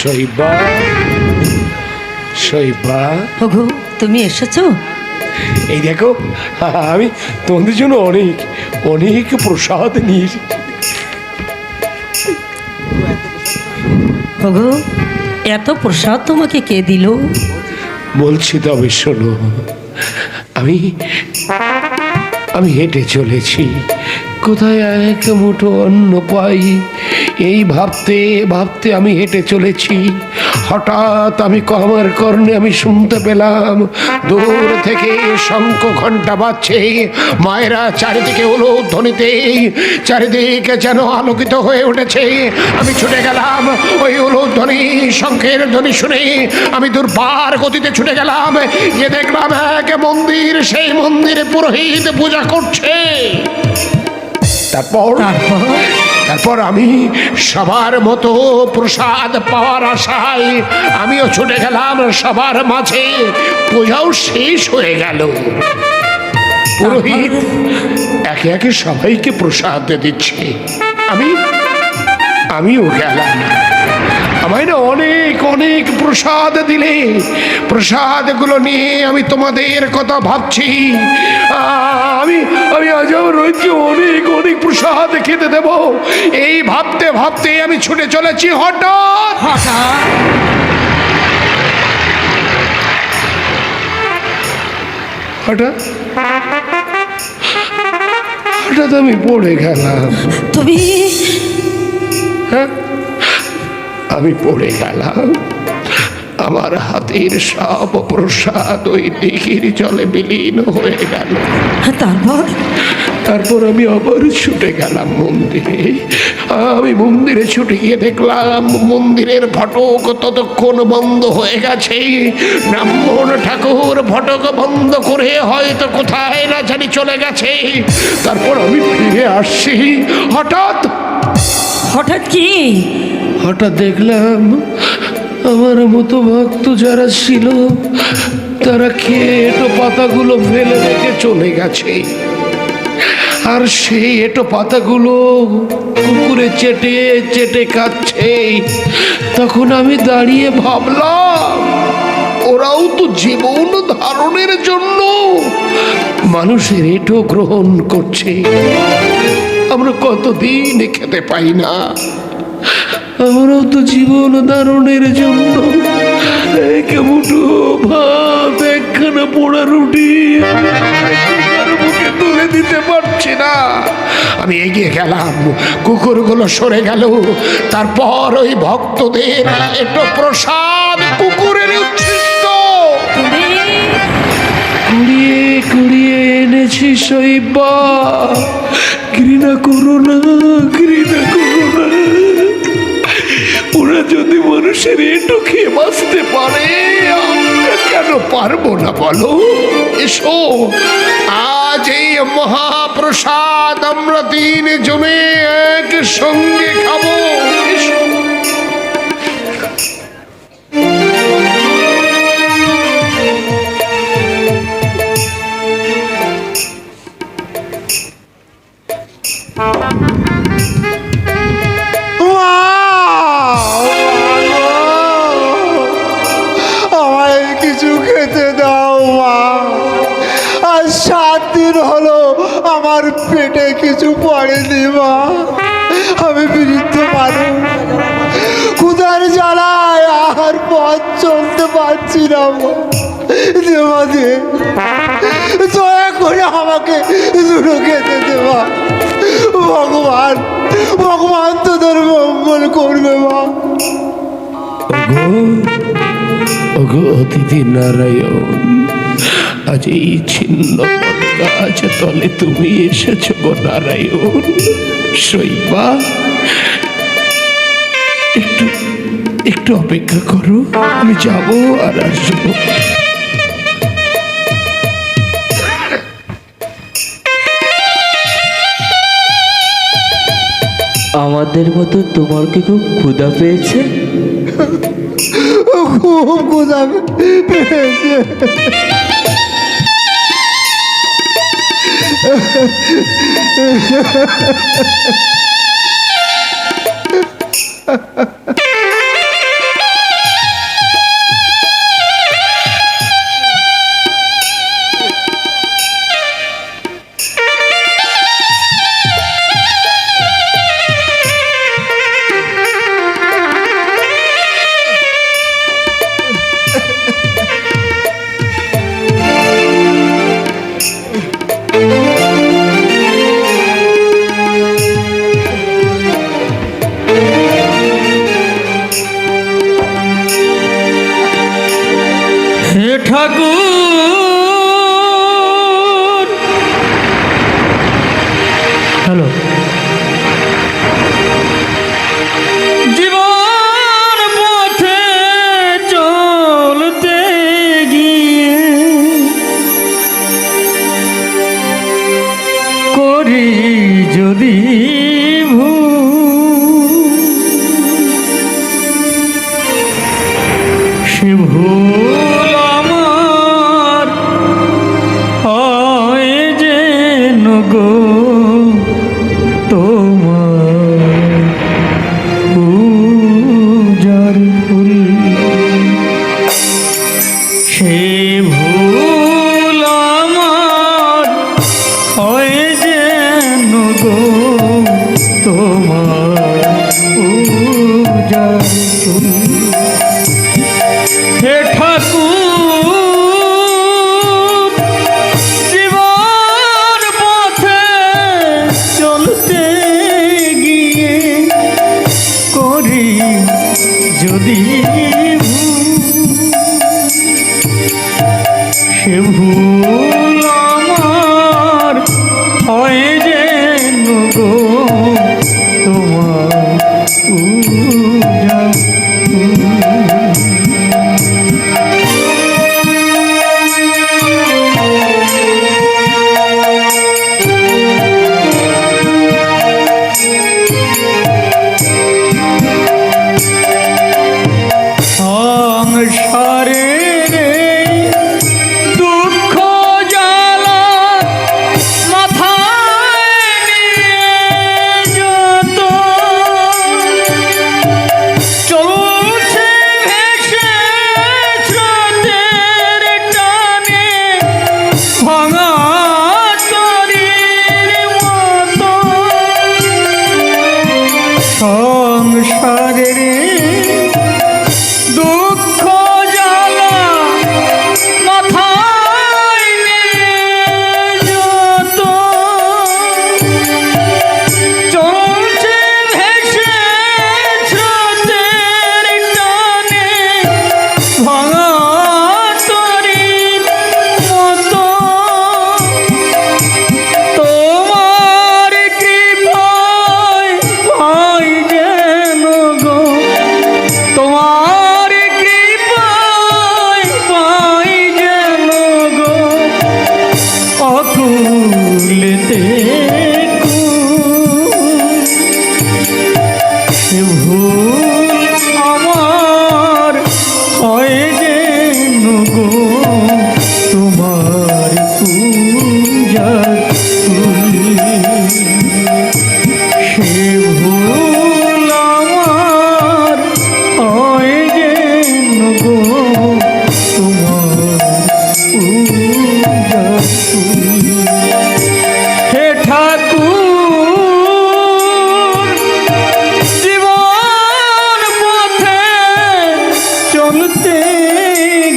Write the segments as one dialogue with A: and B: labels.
A: শৈবা, শৈবা,
B: ওগো তুমি এসেছো?
A: এই দেখো আমি তোমাদের জন্য অনেক অনেক প্রসাদ নিয়ে এসেছি।
B: ওগো এত প্রসাদ তোমাকে কে দিল?
A: বলছি তবে শোনো, আমি আমি হেঁটে চলেছি, কোথায় এক মুঠো অন্ন পাই এই ভাবতে ভাবতে আমি হেঁটে চলেছি। হঠাৎ আমি আমার কর্ণে আমি শুনতে পেলাম দূর থেকে শঙ্খ ঘণ্টা বাজছে, মায়েরা চারিদিকে উলুধ্বনিতে চারিদিকে যেন আলোকিত হয়ে উঠেছে। আমি ছুটে গেলাম, ওই উলুধ্বনি শঙ্খের ধ্বনি শুনে আমি দুর্বার গতিতে ছুটে গেলাম, গিয়ে দেখলাম এক মন্দির, সেই মন্দিরে পুরোহিত পূজা করছে। তারপর আমি সবার মতো প্রসাদ পাওয়ার আশায় আমিও ছুটে গেলাম সবার মাঝে। পূজাও শেষ হয়ে গেল, পুরোহিত একে একে সবাইকে প্রসাদ দিচ্ছে। আমিও গেলাম। আমায় না অনেক অনেক প্রসাদ দিলে, প্রসাদগুলো নিয়ে আমি তোমাদের কথা ভাবছি। আমি আমি আজ রয়েছি অনেক অনেক প্রসাদ খেতে দেব, এই ভাবতে ভাবতে আমি ছুটে চলেছি। হঠাৎ হঠাৎ হঠাৎ আমি পড়ে গেলাম।
B: তুমি?
A: হ্যাঁ, আমি পড়ে গেলাম। আমার হাতের সব প্রসাদ ওই দিঘির জলে বিলীন হয়ে গেল। তারপর আমি আবার ছুটে গেলাম মন্দিরে। আমি মন্দিরে ছুটে গিয়ে দেখলাম মন্দিরের ফটক ততক্ষণ বন্ধ হয়ে গেছে। ব্রাহ্মণ ঠাকুর ফটক বন্ধ করে হয়তো কোথায় না জানি চলে গেছে। তারপর আমি ফিরে আসছি। হঠাৎ
B: কি?
A: হঠাৎ দেখলাম আমার মতো ভক্ত যারা ছিল তারা খেয়ে এঁটো পাতাগুলো ফেলে রেখে চলে গেছে, আর সেই এঁটো পাতাগুলো কুকুরে চেটে চেটে খাচ্ছে। তখন আমি দাঁড়িয়ে ভাবলাম, ওরাও তো জীবন ধারণের জন্য মানুষের এঁটো গ্রহণ করছে। আমরা কতদিন খেতে পাই না, আমরাও তো জীবন ধারণের জন্য এক মুঠো ভাত, একখানা পোড়া রুটি মুখে তুলে দিতে পারছি না। আমি এগিয়ে গেলাম, কুকুরগুলো সরে গেল। তারপর ওই ভক্তদের একটু প্রসাদ কুকুরের উচ্ছিষ্ট কুড়িয়ে কুড়িয়ে এনেছি। শৈবা, ঘৃণা করো না, ঘৃণা করো না। ওরা যদি মানুষের এঁটো খেয়ে বাঁচতে পারে, আমরা কেন পারবো না বলো? এসো, আজ এই মহাপ্রসাদ আমরা 3 জনে একসঙ্গে খাবো। এসো।
C: আমার পেটে কিছু পড়েনি মা, আমি বৃদ্ধ মানুষ, ক্ষুধার জ্বালায় আর পথ চলতে পারছি না মা। দয়া করে আমাকে দুটো খেতে দেওয়া। ভগবান ভগবান তোদের মঙ্গল করবে মা।
A: ওগো অতিথি নারায়ণ, আজ এই ছিন্ন গাছ তলে তুমি এসেছ গো নারায়ণ। শৈবা, একটু অপেক্ষা করো, আমি যাবো আর আসবো।
D: আমাদের মতো তোমার কি খুব ক্ষুধা পেয়েছে?
C: খুব ক্ষুধা পেয়েছে।
E: ঠাকুর। হ্যালো, জীবন পথে চলতে গিয়ে করি যদি সে ভুল আমার হয় যেন গো তোমার পূজার ফুল। সে ভুল আমার হয় যেন গো তোমার পূজার ফুল। হে ঠাকুর, জীবন পথে চলতে গিয়ে করি যদি সে ভুল আমার হয় যেন গো তোমার পূজা। সংসারের দুঃখ জ্বালা মাথায় নিয়ে যত চলছে ভেসে স্রোতের টানে ভাঙা তরীর মতো। সংসারের দুঃখ জ্বালা মাথায় নিয়ে যত চলছে ভেসে স্রোতের টানে ভাঙা তরীর মতো। তোমার কৃপায় পাই যেন গো, তোমার কৃপায় পাই যেন গো অকুলেতে সে ভুল আমার হয় যেন গো তোমার পূজার ফুল। সে ভুল আমার হয় যেন গো তোমার পূজার ফুল। হে ঠাকুর, জীবন পথে চলতে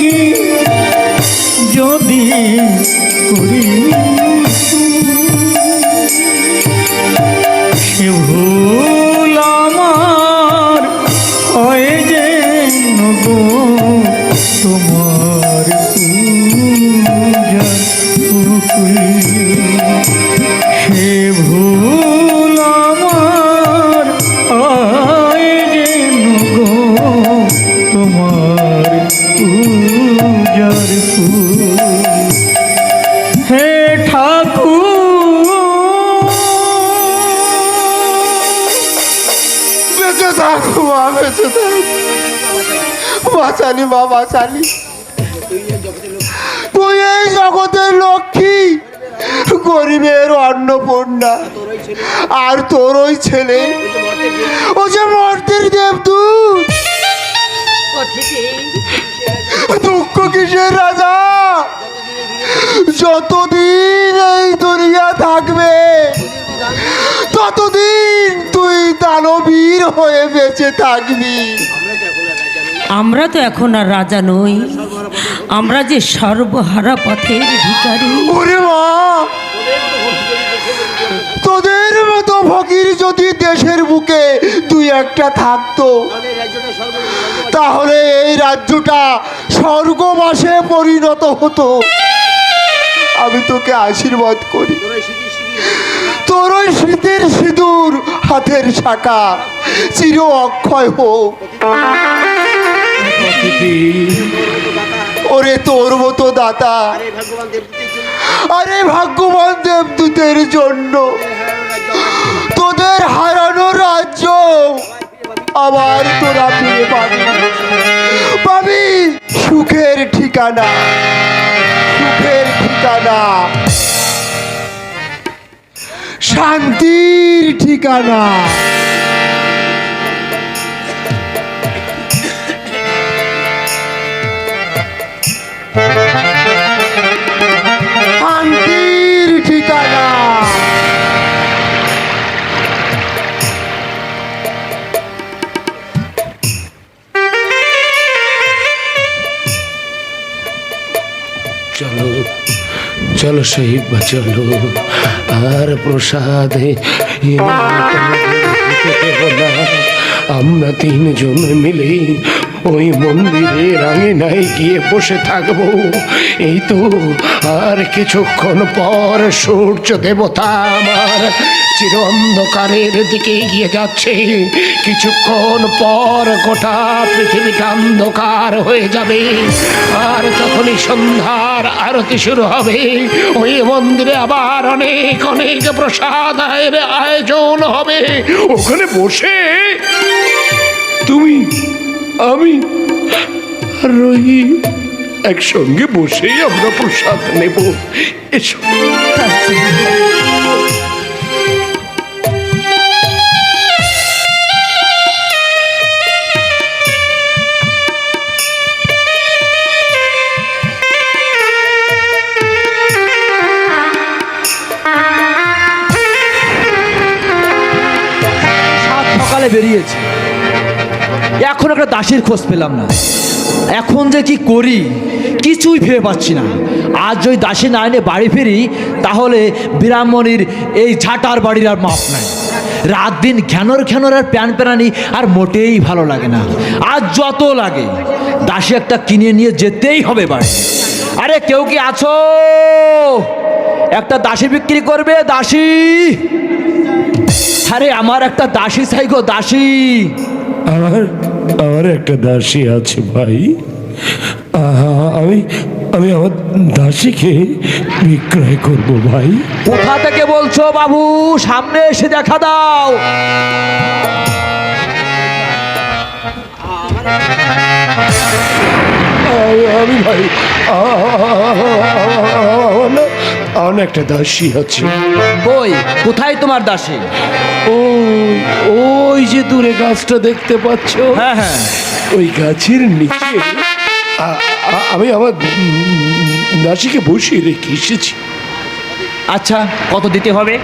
E: গিয়ে যদি করি সে ভুল আমার হয় যেন গো তোমার পূজার ফুল। সে ভুল আমার হয় যেন গো তোমার পূজার ফুল। হে ঠাকুর,
C: বেঁচে থাকো মা, বেঁচে থাকো। বাঁচালি মা, বাঁচালি। তুই এই জগতের লক্ষ্মী, গরিবের অন্নপূর্ণা, আর তোর ওই ছেলে ও যে মর্তের দেবদূত। দুঃখ কিসের রাজা? যতদিন এই দুনিয়া থাকবে ততদিন তুই দানবীর হয়ে বেঁচে থাকবি।
B: আমরা তো এখন আর রাজা নই, আমরা যে সর্বহারা পথের ভিখারি।
C: ওরে মা, তোদের মতো ফকির যদি দেশের বুকে দুই একটা থাকতো তাহলে এই রাজ্যটা স্বর্গবাসে পরিণত হতো। আমি তোকে আশীর্বাদ করি, তোর ওই শীতের সিঁদুর হাতের শাখা চির অক্ষয় হোক। ওরে তোর মতো দাতা, আরে ভাগ্যবান দেবদূতের জন্য তোদের হারানো রাজ্য আবার তোরা ফিরে পাবি, পাবি সুখের ঠিকানা, সুখের ঠিকানা, শান্তির ঠিকানা। শান্তির ঠিকানা।
A: চলো চলো শহীদ বা চলো, আর প্রসাদে আমরা তিনজন মিলে ওই মন্দিরের আঙিনায় গিয়ে বসে থাকবো। এই তো আর কিছুক্ষণ পর সূর্য দেবতা আমার চির অন্ধকারের দিকে এগিয়ে যাচ্ছে। কিছুক্ষণ পর গোটা পৃথিবীটা অন্ধকার হয়ে যাবে, আর তখনই সন্ধ্যার আরতি শুরু হবে। ওই মন্দিরে আবার অনেক অনেক প্রসাদের আয়োজন হবে। ওখানে বসে তুমি, আমি আর রহি একসঙ্গে বসেই আমরা প্রসাদ নেব। এসো।
F: সকালে বেরিয়েছি, এখন একটা দাসীর খোঁজ পেলাম না। এখন যে কি করি কিছুই ভেবে পাচ্ছি না। আজ যদি দাসী না এনে বাড়ি ফিরি তাহলে বিরামণির এই ঝাঁটার বাড়ির আর মাপ নাই। রাত দিন ঘ্যানর ঘ্যানর আর প্যান প্যানানি আর মোটেই ভালো লাগে না। আজ যত লাগে দাসী একটা কিনে নিয়ে যেতেই হবে বাড়ি। আরে কেউ কি আছো? একটা দাসী বিক্রি করবে? দাসী, আরে আমার একটা দাসী চাই গো, দাসী।
A: আমার একটা দাসী আছে ভাই, আমি আমি আমার দাসীকে বিক্রয় করব ভাই।
F: কোথা থেকে বলছো বাবু? সামনে এসে দেখা দাও।
A: আমি ভাই আমার একটা দাসী আছে।
F: ওই কোথায় তোমার দাসী?
A: ওই যে দূরে গাছটা দেখতে পাচ্ছ,
F: হ্যাঁ হ্যাঁ,
A: ওই গাছের নিচে আমি আমার দাসীকে বসিয়ে রেখে এসেছি।
F: আচ্ছা, কত দিতে হবে?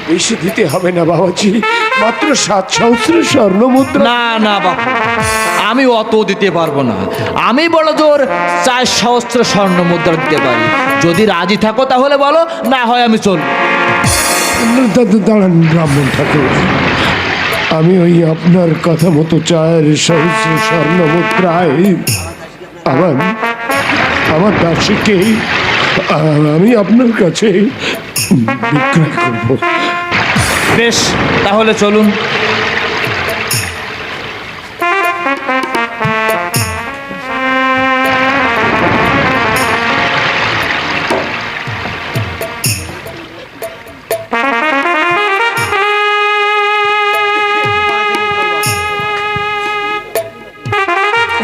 A: বেশি দিতে হবে না বাবাজি, মাত্র 7 সহস্র স্বর্ণ মুদ্রা।
F: না না বাবু, আমি অত দিতে পারবো না। আমি বড় জোর 4 সহস্র স্বর্ণ মুদ্রা দিতে পারি। যদি রাজি থাকো তাহলে বলো, না হয় আমি চল।
A: দাঁড়ান ব্রাহ্মণ ঠাকুর, আমি ওই আপনার কথা মতো 4 সহস্র স্বর্ণ মুদ্রায় আমার দাসীকে আমি আপনার কাছে বিক্রয় করব।
F: বেশ, তাহলে চলুন।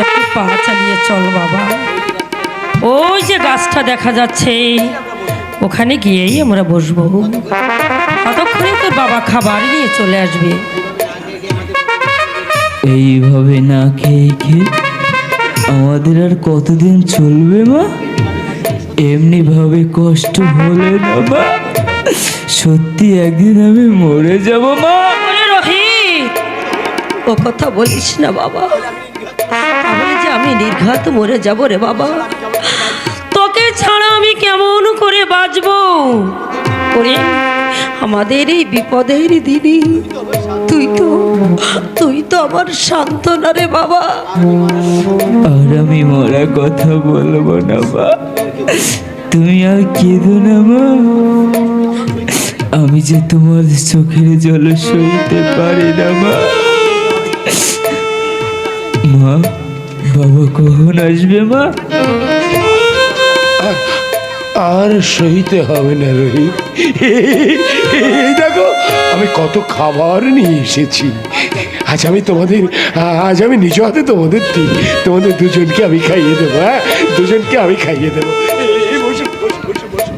B: একটু পা চালিয়ে চল বাবা। ওই যে গাছটা দেখা যাচ্ছে, ওখানে গিয়েই আমরা বসবো। ততক্ষণে তোর বাবা খাবার নিয়ে চলে আসবে।
D: এইভাবে না খেয়ে খেয়ে আমাদের আর কতদিন চলবে মা? এমনি ভাবে কষ্ট হলে না মা, সত্যি একদিন আমি মরে যাব মা।
B: ওরে রোহিত, ও কথা বলিস না বাবা, তাহলে যে আমি নির্ঘাত মরে যাব রে বাবা। তোকে ছাড়া আমি কেমন করে বাঁচবো? ওরে আমাদের এই বিপদের দিনে তুই তো তুই তো আমার সান্ত্বনা রে বাবা।
D: আর আমি মরা কথা বলবো না মা, তুমি আর কেঁদো না মা। আমি যে তোমার চোখের জল সইতে পারি না মা। মা, বাবা কখন আসবে মা?
A: আর সইতে হবে না রোহিত। এই দেখো আমি কত খাবার নিয়ে এসেছি। আজ আমি নিজ হাতে তোমাদের দুজনকে আমি খাইয়ে দেবো। হ্যাঁ, দুজনকে আমি খাইয়ে দেবো। এই বসো, বসো, বসো, বসো।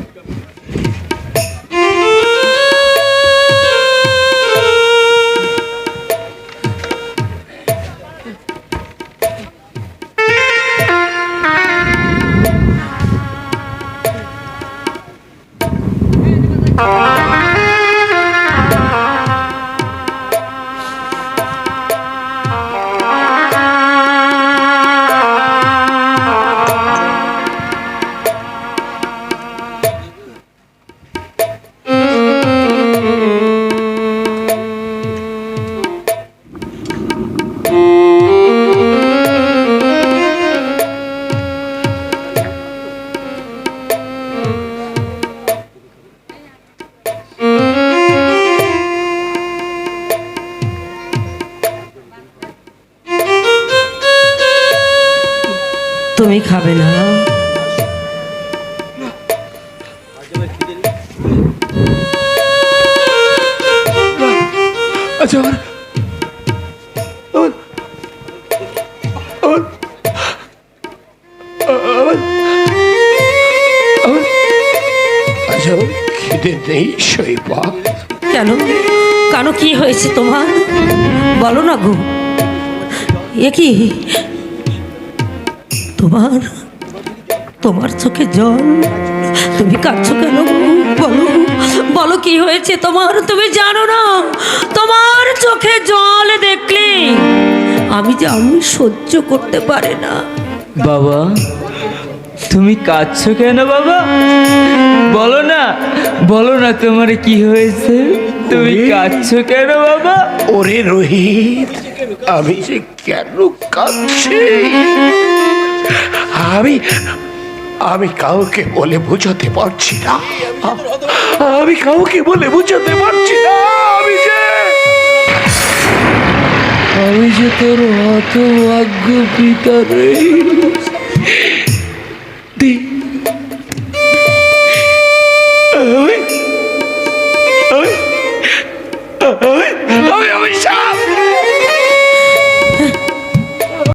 B: তুমি খাবে না?
A: আচ্ছা, খিদে নেই শৈবা।
B: কেন কেন কি হয়েছে তোমার? বলো না গো। এ কি তোমার চোখে জল? তুমি কাঁদছো কেন? বলো বলো কি হয়েছে তোমার? তুমি জানো না তোমার চোখে জল দেখলে আমি সহ্য করতে পারি না।
D: বাবা, তুমি কাঁদছো কেন বাবা? বলো না, বলো না তোমার কি হয়েছে? তুমি কাঁদছো কেন বাবা?
A: ওরে রোহিত, আমি যে কেন কাঁদছি আমি কাউকে বলে বোঝাতে পারছি না। আমি কাউকে বলে বোঝাতে পারছি না। আমি যে তোর হতভাগ্য পিতা রে।